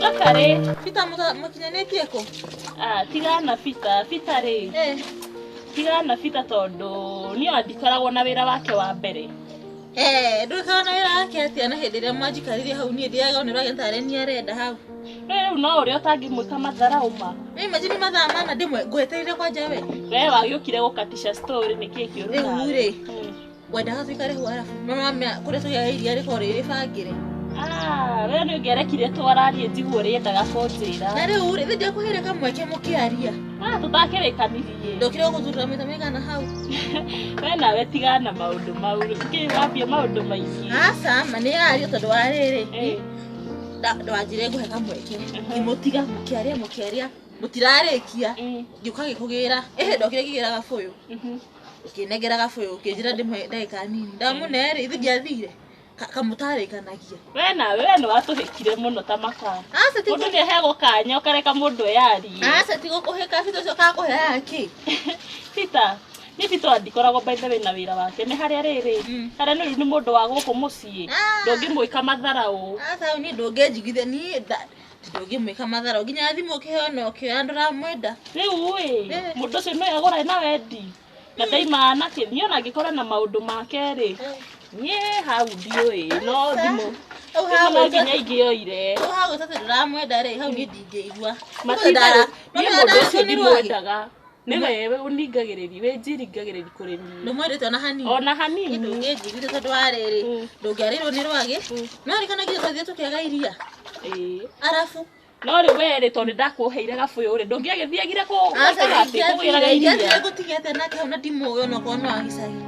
Uma kare. Fita mukinyanĩtie kũ? Tigana Fita rĩ. Tigana Fita tondu niyo andikoragwo na wĩra wake wa mbere. Ndũĩkaga na wĩra wake atĩa na hĩndĩ ĩrĩa mwanjikarire hau niĩ ndiaga nĩ ũragĩtarĩ niĩ arenda hau. Rĩu no ũrĩa ũtangĩmwĩka matharaũ ma. Imagine mathaa mana ndĩmwe ngwetereire kwanja we. We wagĩũkire gũkatisha story nĩkĩĩ kĩũru nawe. Rĩu rĩ. Wendaga tũikare hau arabu. Mama kũrĩa tũgĩaga iria rĩkorwo rĩrĩ bangĩre. We nĩ ũngĩarekire twararie njiguo rĩendaga kũnjĩra. Na rĩu rĩ ndĩkũheire kamweke mũkĩaria. Tũtakĩrĩkanirie. Ndokire gũthurura maita maigana hau. We nawe tigana maũndũ mau. Ngĩwambia maũndũ maingĩ. Aca ma nĩ ario tondũ wa rĩrĩ. Ndwanjire ngũhe kamweke. Ngĩmũtiga mũkĩaria mũtirarĩkia. Ngĩũka gĩkũgĩra. Ndokire ngĩgĩra gabũyũ. Ũkĩnengera gabũyũ ũkĩnjĩra ndĩmwe ndagĩka nini. Ndamũnere ithe ndiathire. Kamutarĩkanagia. We nawe nĩ watũhĩkire mũno ta makara. Mũndũ nĩ aheagwo kanya ũkareka mũndũ eyarie. Ti gũkũhĩka Fita ũcio kakũheaga kĩ? Fita nĩ Fita andikoragwo by the way na wĩra wake nĩ harĩa rĩrĩ. Harĩa rĩu nĩ mũndũ wa gũkũ mũciĩ. Ndũngĩmwĩka matharaũ. Niĩ ndũngĩnjiguithia niĩ ndũngĩmwĩka matharaũ nginya thimũ ũkĩheo na ũkĩoya ndũramwenda. Rĩu mũndũ ũcio no agũrae na wendi. Na ndaima anake niĩ ona angĩkorwo na maũndũ make rĩ. Niĩ hau ndiũĩ no thimũ. Hau nginya ingĩoire. Hau gũtatũ ndũramwenda rĩ hau niĩ ndingĩigua. Matindara niĩ mũndũ ũcio ndimwendaga. Nĩ wewe ũningagĩrĩri wĩnjiringagĩrĩri kũrĩ niĩ. Ndũmwendete ona hanini. Ona hanini. Ndũngĩnjiguithia tondũ wa rĩrĩ ndũngĩarĩrwo nĩ rwagĩ. No rĩkanagia twathiĩ tũkĩaga iria. Arabu no rĩ we tondũ ndakũheire gabũyũ rĩ ndũngĩagĩthiagire kũgĩraga iria. Ndiathire gũtigete nake hau na ndimũĩ ona okorwo nĩ wa gĩcagi.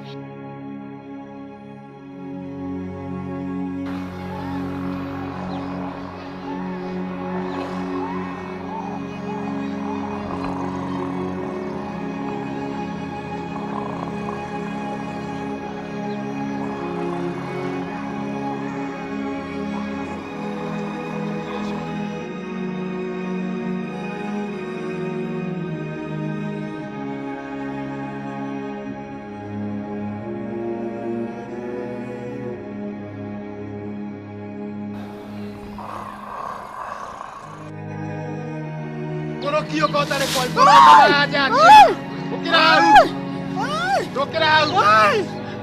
Kio kota de cual para allá aquí. Dokirau.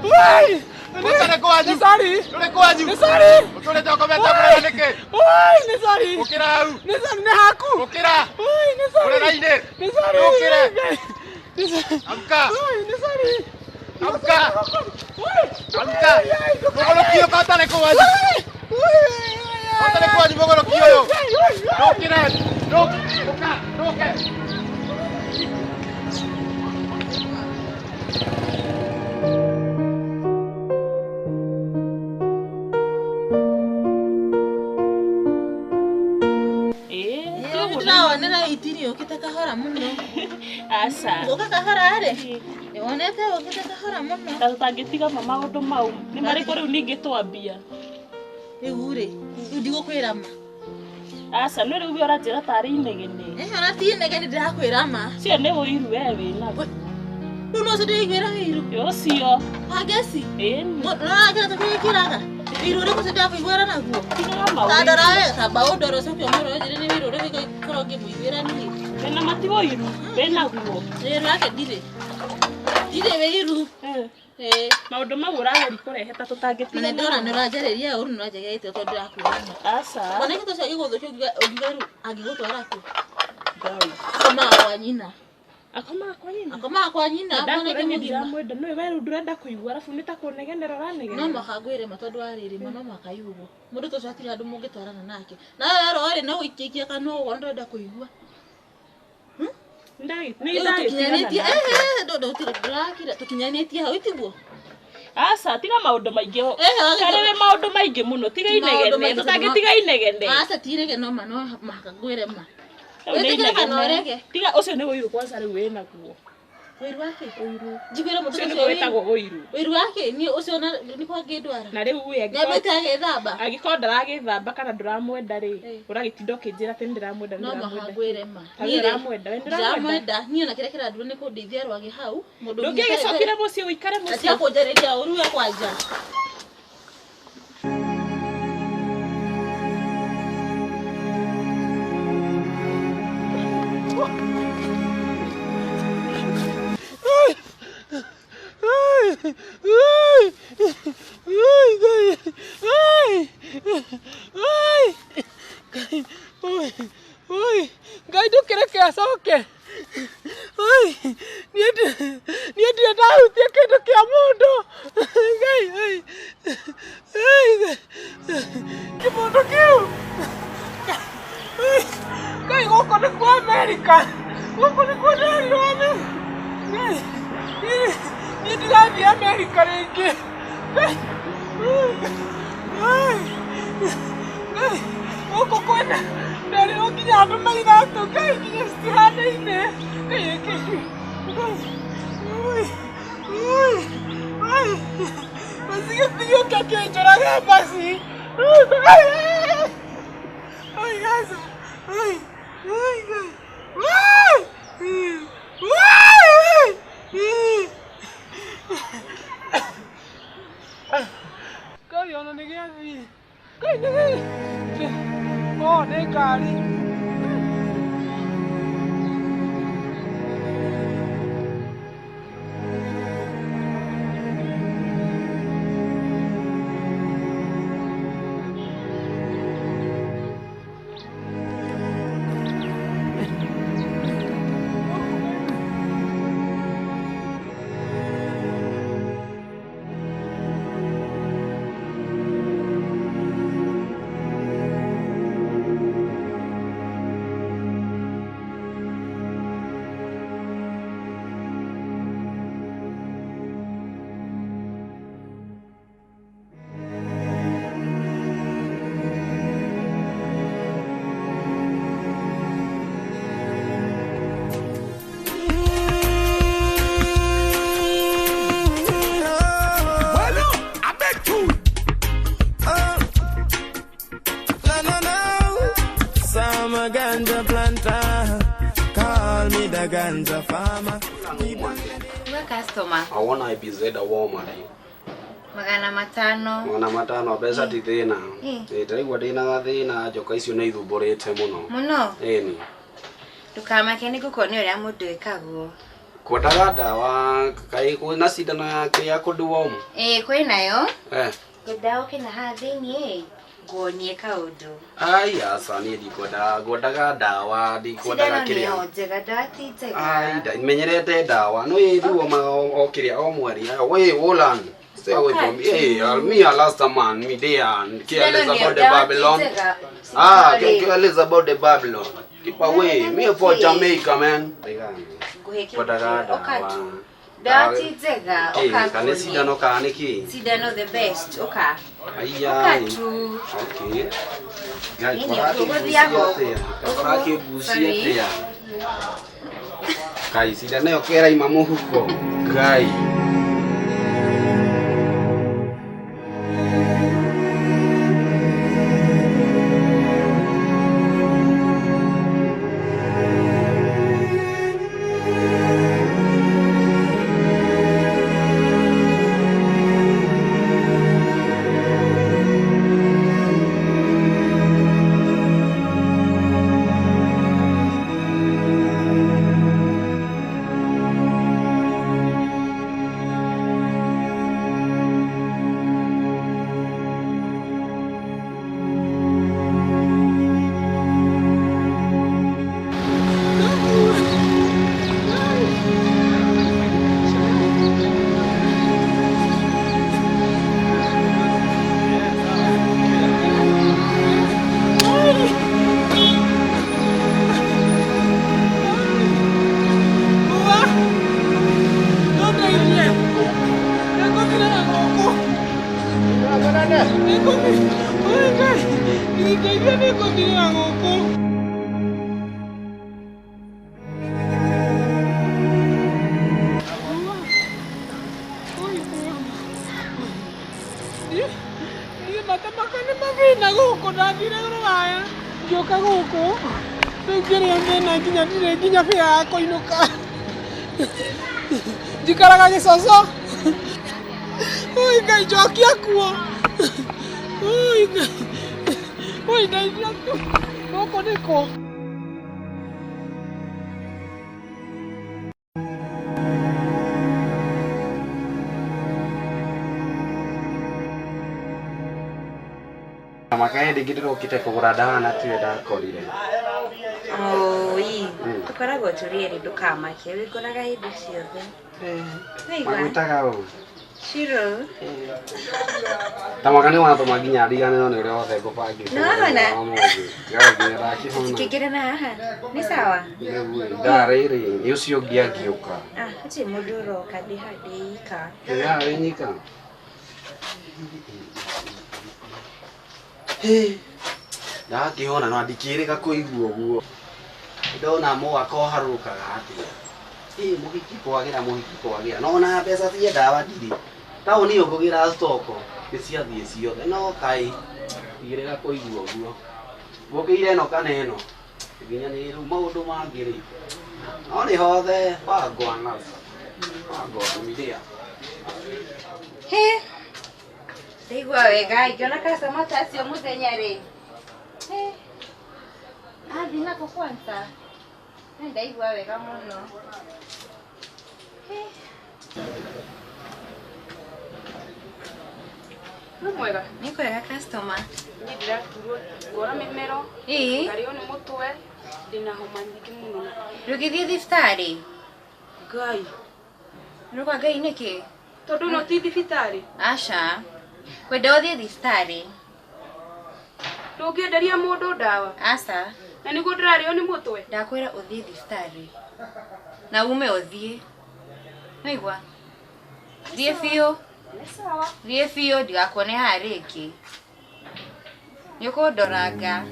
Oi! Kota ko aju. Dole ko aju. Nesari. Dole to ko meta para neke. Oi, Nesari. Dokirau. Nesari ne haku. Dokira. Oi, Nesari. Dole raine. Nesari. Dokira. Nesari. Amka. Oi, Nesari. Amka. Oi. Amka. Bogolo kio kota ne ko aju. Oi. Kota ne ko aju bogolo kio yo. Dokira. Doka. Ndĩrawonera itiri ũkĩte kahora mũno. Aca. Ũka kahora rĩ. Nĩwonete ũkĩte kahora mũno. Ta tũtangĩtiga maũndũ mau. Nĩ marĩkũ rĩu ningĩ twambia. Rĩu rĩ ndigũkwĩra ma. Aca nĩ rĩu ũranjĩra tarĩ inegene. Ona ti inegene ndĩrakwĩra ma. Cio nĩ ũiru we wĩnaguo. Rĩu no ndĩraigwĩra ũiru. Ũcio. Hageci. Nĩrakĩra tũkĩkĩraga. Wiru ũrĩkũ ndĩrakũiguĩra naguo. Tandora we kamba ũndoro ũcio ũkĩmũrwo njĩrĩ nĩ wiru ũrĩkũ ngĩkorwo ngĩmũiguĩra niĩ. Wĩna mati ũiru wĩnaguo. Wiru wake ndirĩ. Ndirĩ wiru. Maũndũ mau ũrageria kũrehe ta tũtangĩtiga. Na ndĩrona nĩ ũranjarĩria ũru nĩ ũranjagia gĩtĩo tondũ ndĩrakwĩra. Aca. Ona gĩtĩo cia gĩgũthũkia ũngiuga rĩu angĩgũtwara kũ. Akomaga kwa nyina. Akomaga kwa nyina? Akomaga kwa nyina. Ndakwĩra ndiramwenda nĩwe we rĩu ndũrenda kũigua arabu nĩ ta kũnegenera ũranegenera. No mũhaka ngwĩre ma tondũ wa rĩrĩ ma no mũhaka yugwo. Mũndũ ta ũcio hatirĩ handũ mũngĩtwarana nake. Na wewe rĩ no gũikia kana ũguo ndũrenda kũigua. Tũkinyanĩtie hau itiguo. Aca tiga maũndũ maingĩ. Karĩrĩ maũndũ maingĩ mũno tiga inegene. Tũtangĩtiga inegene. Aca ti inegene ma no mũhaka ngwĩre ma. Tiga ũcio nĩ ũiru kwanza rĩu wĩnaguo. Ũiru wake? Ũiru. Njiguĩre mũndũ ũcio nĩguo wĩtagwo ũiru. Ũiru wake nĩ ũcio nĩ kwa ngĩndwara. Na rĩu we angĩkorwo ndaragĩthamba kana ndũramwenda rĩ ũragĩtinda ũkĩnjĩra atĩ nĩndĩramwenda. No mũhaka ngwĩre ma. Ndĩramwenda. Niĩ ona kĩrĩa kĩrandura nĩ kũndeithia rwagĩ hau. Ndũngĩgĩcokire mũciĩ ũikare mũciĩ. Atia kũnjarĩria ũru we kwanja. Ngai ndũkĩreke acoke. Niĩ ndirĩ ndahutia kĩndũ kĩa mũndũ. Ngai kĩmondo kĩu. Ngai gũkũ nĩ kwa Amerika. Gũkũ nĩ kwa ndari wa Amerika. Ngai niĩ ndirathiĩ Amerika rĩngĩ. Ngai gũkũ kwĩna nderirwo nginya andũ maithatũ. Ngai nginya citihanaine. Ngai ĩkĩki. Basi gĩtigĩũke kĩnjũrage basi. Ai gaza. Ngai ona nĩ gĩathiĩ. Ngai nĩ gĩathiĩ. O nĩ ngari. Ganja planter, call me the ganja farmer. Customer. I want to be zeda warmer. Magana matano pesa ti thina. Taraigua ndina thina joka icio nĩ ithumburĩte mũno. Ĩni. Ndukamake nĩ gũkonio ũrĩa mũndũ ĩkagwo. Kwendaga ndawa kai kwĩna cindano yake ya kũnduom. Kwĩnayo. Kwendaga ũkĩna haha thĩinĩ nguonie kaũndũ. Ai asa niĩ ngwendaga ndawa ndikwendaga kĩrĩa. Cindano nĩ njega ndati njega. Ai menyerete ndawa no ĩthuoma o kĩrĩa o mweri. Wait, hold on. Stay away from me. Hey, me a last man, me there. Careless about the Babylon. Careless about the Babylon. Keep away. Me for Jamaica, man. Dati njega. Kane cindano kana nĩkĩ? Cindano the best. Oka. Ai. Okay. Ngai kũrakĩgucia atĩa? Ngai cindano ĩyo kĩraima mũhuko. Ngai. Jikaraga gicoco. Oi Ngai njokia kuo. Oi Ngai. Oi ndeithia tu. Gũkũ nĩkũ? Makaende gitiro kite kugura dawa na tiwe ndakorire. Oi. Tukoragwo turieri ndukamake wikoraga hindu ciothe. Magwitaga o. Shiro. Tamakani wanatuma nginya ndigane no ni uri othe ngubangite. Kigire na haha. Ni sawa? Ndariri ucio ngiagiuka. Ati muduro kadi hadika. Ya wenyika. Ndakihona no andikirika kuigua guo. Ndona mwako harukaga atia. Muhiki kwagira no na pesa cia dawa ndiri. Tauni ukugira stoko giciathie ciothe no kai igirega kuigua guo. Bukire no kaneno. Nginya ni ru maundu mangiri. No ni hothe bagwana. Bago midia. Ndigua wega ikiona customer tacio muthenya ri. Thina ko kwanza. Ndaigua wega muno. Mwega. Niko wega customer. Ni ndiraturwo ngora mimero. Ngario ni mutwe. Ndina homa nyingi muno. Rugithie thibitari. Ngai. Ruga ngai niki? Tondu no ti thibitari. Acha. Kwenda uthie thibitari. Ndungienderia mundu dawa. Aca. Na niguo ndirario ni mutwe. Ndakwira uthie thibitari. Na ume uthie. Naigua. Thie biu. Sawa. Thie biu ndigakuone haha ringi. Nikundoranga.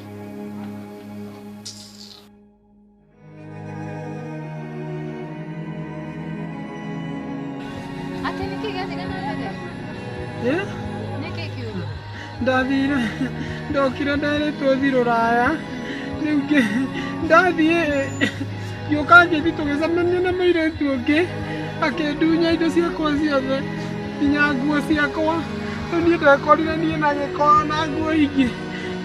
Ate niki gathira na rege? Niki kiugo? Ndathire ndokire nderetwo thiĩ Rũraya rĩu ndathiĩ gĩũka ngĩthiĩ tũgĩcemania na mũirĩtu ũngĩ akĩndunya indo ciakwa ciothe nginya nguo ciakwa rĩu niĩ ndekorire niĩ na gĩko na nguo ingĩ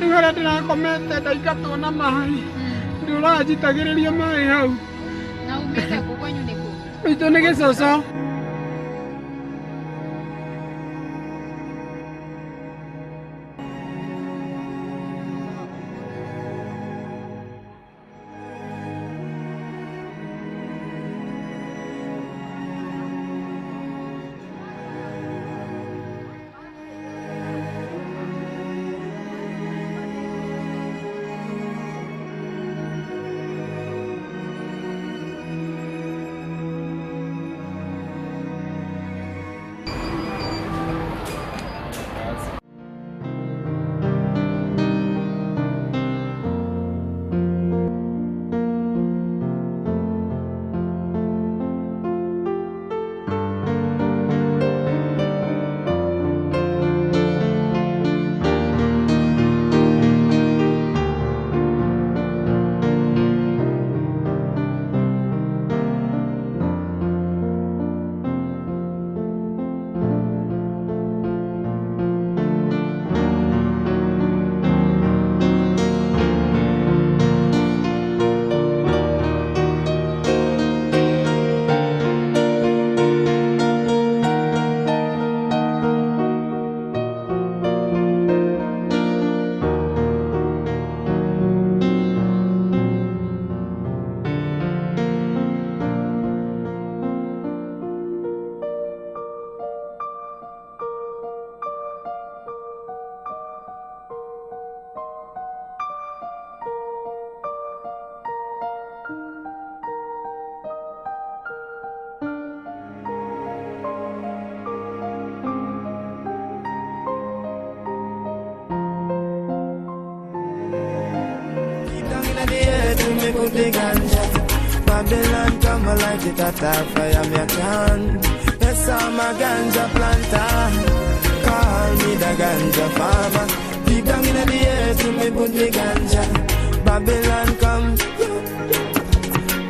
rĩu harĩa ndĩrakomete ndaingatwo na maĩ ndũranjitagĩrĩria maĩ hau. Na umĩte kũ kwanyu nĩ kũ? Itũ nĩ Gĩcoco. Put the ganja, Babylon come and light it at a fire, me a can. Yes, I'm a ganja planter. Call me the ganja farmer. Deep down in the air to me put the ganja. Babylon come.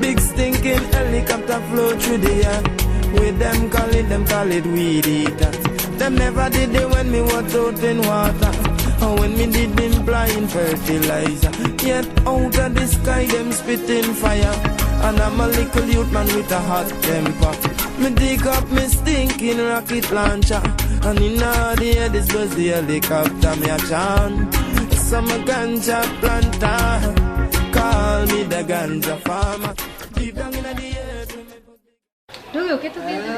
Big stinking helicopter flow through the air. With them call it weed eater. Them never did it when me was out in water. And when me did them blind fertilizer. Yet out of the sky them spitting fire. And I'm a little youth man with a hot temper. Me dig up me stinking rocket launcher. And in the air this was the helicopter me a chant. Yes, I'm a ganja planter. Call me the ganja farmer. Deep down in the earth. Ndio kitu vipi?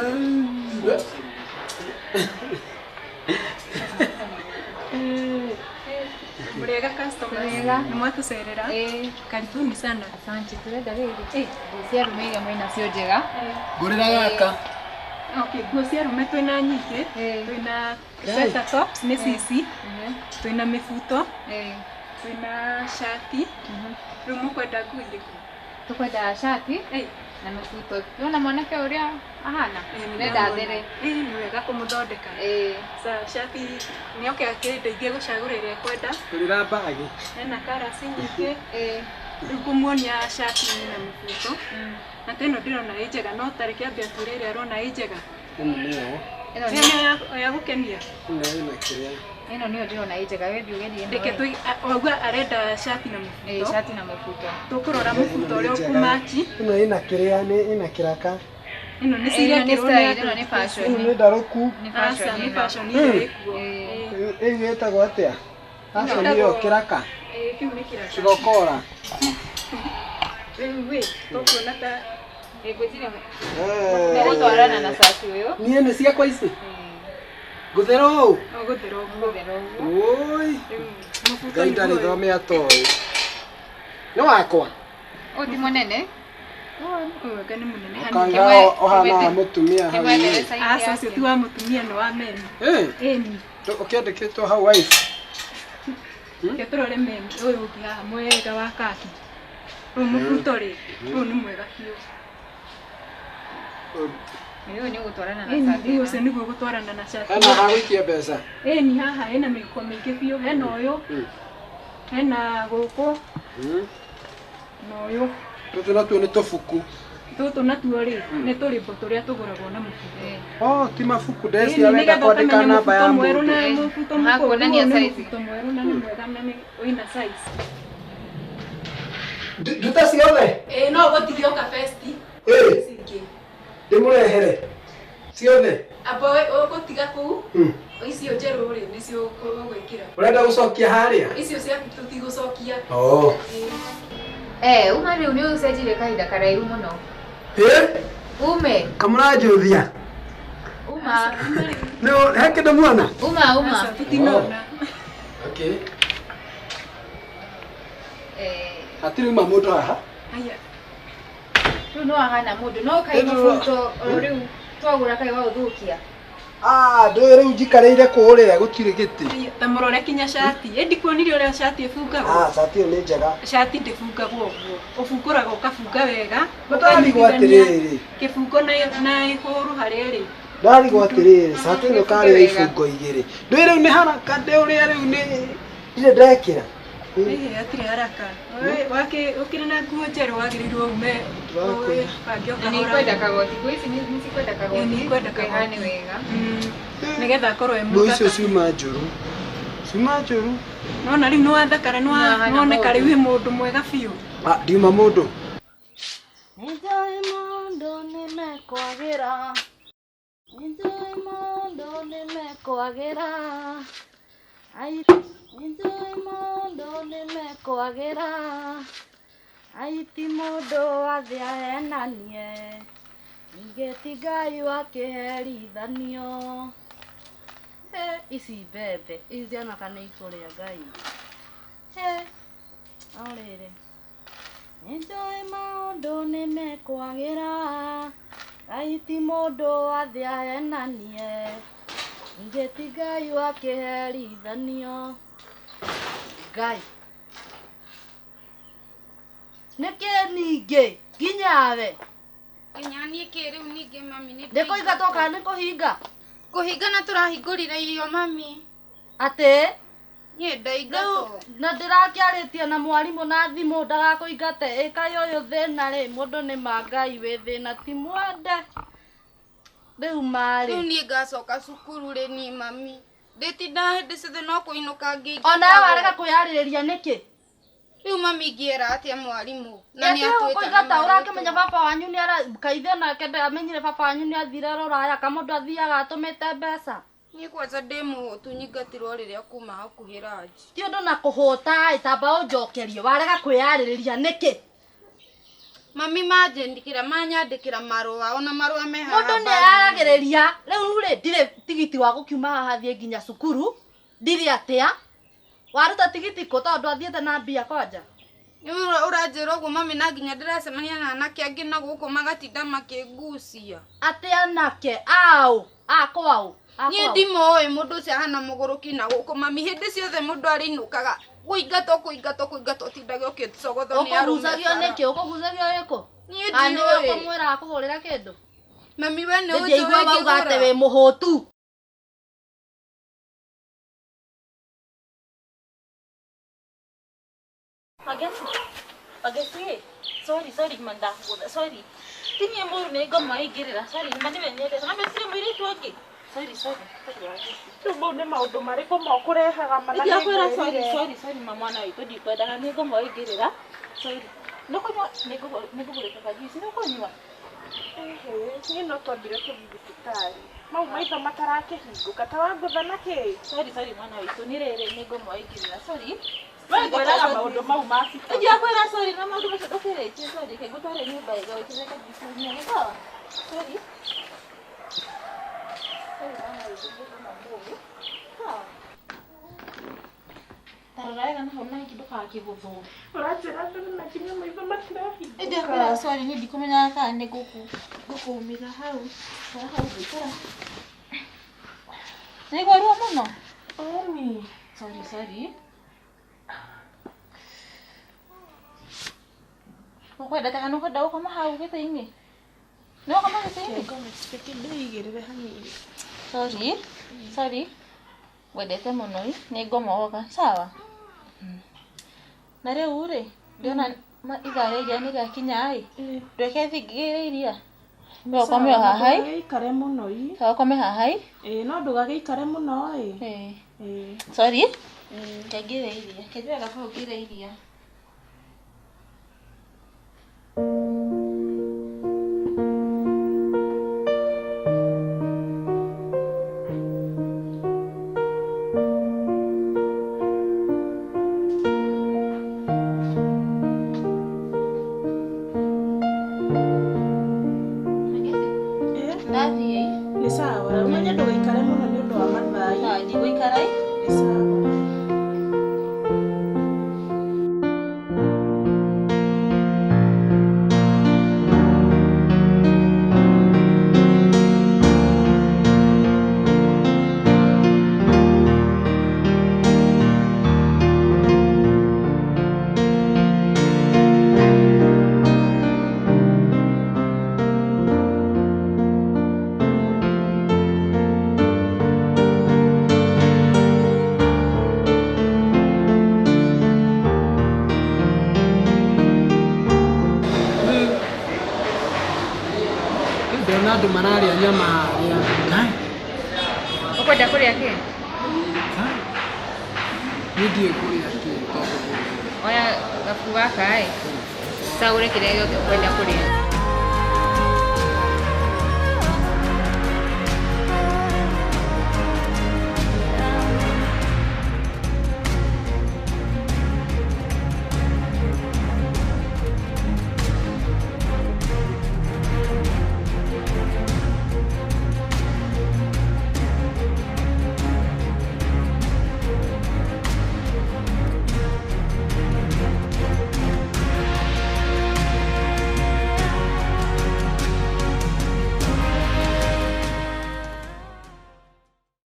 Murega customer. Murega. Nimwatucerera. Karibuni sana. Asante turenda rĩrĩ. Cia rume iria mwĩna cio njega. Ngũrĩra gaka. Okay, nguo cia rume twĩna nyingĩ. Twĩna sweater tops nĩ cici. Twĩna mĩbuto. Twĩna shati. Rĩu mũkwenda nguo irĩkũ? Tukwenda shati na mĩbuto. Tuona mwanake ũrĩa ahana. Nenda there. Mwega kũmũthondeka. Shati nĩoke akĩndeithie gũcagũra ĩrĩa kwenda. Ngũrĩra bagi. Hena karasi nyingĩ. Rĩu ngũmuonia shati na mĩbuto. Na teno ndĩrona ĩ njega no tareke ambia tũrĩ ĩrĩa arona ĩ njega. Ĩno nĩyo. Ĩno ya gũkenia. Ĩno kĩrĩa. Ĩno nĩyo ndĩrona ĩ njega wethi ũgerie ĩno. Reke wagua arenda shati na mũbuto. Shati na mũbuto. Tũkũrora mũbuto ũrĩa ũkumachi. Ĩno ĩna kĩrĩa ĩna kĩraka. Ĩno nĩ cirekĩrwo nĩ ĩno nĩ fashion. Ĩno nĩ ndarũku. Nĩ fashion ĩrĩa ĩkuo. Ĩyo ĩtagwo atĩa? Fashion ĩyo kĩraka. Kĩu nĩ kĩraka. Kĩgokora. Rĩu tũkuona ta Gũtwarana na shati ũyũ. Niĩ nĩ ciakwa ici. Ngũthera ũũ. Ngũthera ũguo. Oi. Ngai ndarĩ thome atoĩ. Nĩ wakwa. Ũyũ ti mũnene. Ũyũ nĩ mũnene hanini. Ohana mũtumia hau. Aca ũcio ti wa mũtumia nĩ wa meni. Ĩni. Ũkĩandĩkĩtwo hau wife. Reke tũrore meni ũyũ ũngĩ haha mwega wa kaki. Ũyũ mũbuto rĩ, ũyũ nĩ mwega biũ. Ũyũ nĩ gũtwarana na shati. Ũcio nĩguo gũtwarana na shati. Hena ha gũikia mbeca. Ĩni haha hena mĩhuko mĩingĩ biũ. Hena ũyũ. Hena gũkũ. Na ũyũ. Tũtũ natuo nĩ tũbuku. Tũtũ natuo rĩ, nĩ tũrĩmbo tũrĩa tũgũragwo na mũbuto. Ti mabuku ndeci wenda kwandĩka namba ya mũndũ. Hakuonania size. Mũbuto mwerũ na nĩ mwega na nĩ wĩna size. Nduta ciothe? No ũgũtigio ka first. Ndĩmũrehere. Ciothe? Amba ũgũtiga kũu. Icio njerũ rĩ nĩcio ũgwĩkĩra. Ũrenda gũcokia harĩa? Icio ciaku tũtigũcokia. Uma rĩu nĩ ũcenjirie kahinda karaihu mũno. Ume. Kamũranjũthia. Uma. He kĩndũ muona? Uma. Tũtinona. Okay. Hatirĩ uma mũndũ haha? Rĩu no ahana mũndũ no kaĩ mũbuto rĩu twagũra kaĩ wa ũthũkia. Ndũĩ rĩu njikarĩire kũrĩa gũtirĩ gĩtĩ. Ta mũrore kinya shati. Ĩndi kuonirie ũrĩa shati ĩbungagwo. Shati ĩyo nĩ njega. Shati ndĩbungagwo ũguo. Ũbungũraga ũkabunga wega. Ndarigwo atĩrĩrĩ. Kĩbungo na ihũru harĩa ĩrĩ. Ndarigwo atĩrĩrĩ, shati ĩno karĩ ibungo igĩrĩ. Ndũĩ rĩu nĩ haraka ũrĩa rĩu nĩ ndekĩra. Atirĩ haraka. Ũkĩrĩ na nguo njerũ wagĩrĩirwo ume. Nĩ kwenda kagoti. Nguo ici nĩ cikwenda kagoti. Nĩ kwenda kahane wega. Nĩgetha akorwo e mũthaka. Icio ciuma njũru. Ciuma njũru. Nona rĩu nĩ wathakara nĩ woneka rĩu wĩ mũndũ mwega biũ. Ndiuma mũndũ. Enjoy mũndũ nĩmekwagĩra. Enjoy mũndũ nĩmekwagĩra. Enjoy mũndũ nĩmekwagĩra. Aiti mũndũ athĩ ahenanie. Ningĩ ti Ngai wakĩherithanio. Ici mbembe, ici cianaka nĩ ikũrĩa Ngai. O rĩrĩ. Enjoy mũndũ nĩmekwagĩra. Aiti mũndũ athĩ ahenanie. Ningĩ ti Ngai wakĩherithanio. Ngai. Nĩkĩ ningĩ nginya we? Nginya niĩ kĩ rĩu ningĩ mami nĩ ndĩkũhinga toka nĩ kũhinga? Kũhinga na tũrahingũrĩra irio mami. Atĩ? Niĩ ndaingatwo. Na ndĩrakĩarĩtie na mwarimũ na thimũ ndagakũingate. Ĩkai ũyũ thĩna rĩ mũndũ nĩ ma Ngai wĩ thĩna ti mwende. Rĩu marĩ. Rĩu niĩ ngacoka cukuru rĩ niĩ mami. Ndĩtinda hĩndĩ ciothe no kũinũka ngĩingĩra. Ona warega kwĩyarĩrĩria nĩkĩ? Rĩu mami ngĩera atĩa mwarimũ? Na nĩ atwĩta ũrakĩmenya baba wanyu nĩ ara kaithe nake ndamenyire baba wanyu nĩ athire Rũraya kamũndũ athiaga atũmĩte mbeca. Ni kwanza demo tunyingatirwo riria kuma hakuhira nji. Ti undu na kuhota itamba unjokerie warega kwiyaririria niki. Mami majendikira manyandikira marua ona marua me haha. Mundu ni aragiriria riu ri ndire tigiti wa gukiuma haha thie nginya cukuru ndiri atia waruta tigiti ko tondu athiete na mbia kwanja. Ni uranjira uguo mami na nginya ndiracemania na anake angi na guku magatinda makigucia. Atia nake au akwao. Ni ndimoi mundu ucio hana muguruki na guku mami hindi ciothe mundu arinukaga kuingato tindage ukitsogotho ni arume. Ukuguzagio niki ukuguzagio yeko? Ni ndiwe kumwira akuhurira kindu. Mami we ni ucio bauga ate we muhutu. Agesi. Sorry manda. Sorry. Tini muru ne goma igirira. Sorry mani menyete. Ngambe sire mwiri tuoki. Sorry. Tumbo ne maundu mariko mokurehaga mana. Ndia kwira Sorry mama na itu dikwendaga ne goma igirira. Sorry. Nokonywa negugureka kajuisi nokonywa. Ni no twambire kuthibitari. Mau maitho matarakihinguka tawangutha naki. Sorry mwana witu ni rere ne goma igirira. Sorry. Wekwiraga maundu mau mafika. Ndia kwira sorry na maundu macio ndukirite. Sorry ke gutware nyumba ego ikire kajuisi ni sawa. Sorry. Tararaiga na hona kiduka kiguthu. Urachira na kinya maitho matirahi. Ndia kwira sorry ni ndikumenya kana ni gukumira hau. Hau gukira. Ni gwaru muno. Omi. Sorry. Ukwenda taka no kwenda ukoma hau gitini. No kama gitini. Ngoma speki ndigirire hanini. Sorry. Wedete muno ni ngoma oga sawa. Na riu ri ndiona igare iria ni gakinya ai. Ndweke thingire iria. No kome hahai. Ikare muno ii. Sawa kome hahai. No ndugagikare muno ii. Sorry. Kagire iria. Kejwe gako gire iria. Ni sawa. Umenya ndugikare muno ni undu wa mathai. Sawa, ndigwikarai. Ni sawa. Andu mararia nyama ya ngai. Ukwenda kuria ki? Nidie kuria ki. Oya gafu gaka ai. Saure kiria gyoke ukwenda kuria.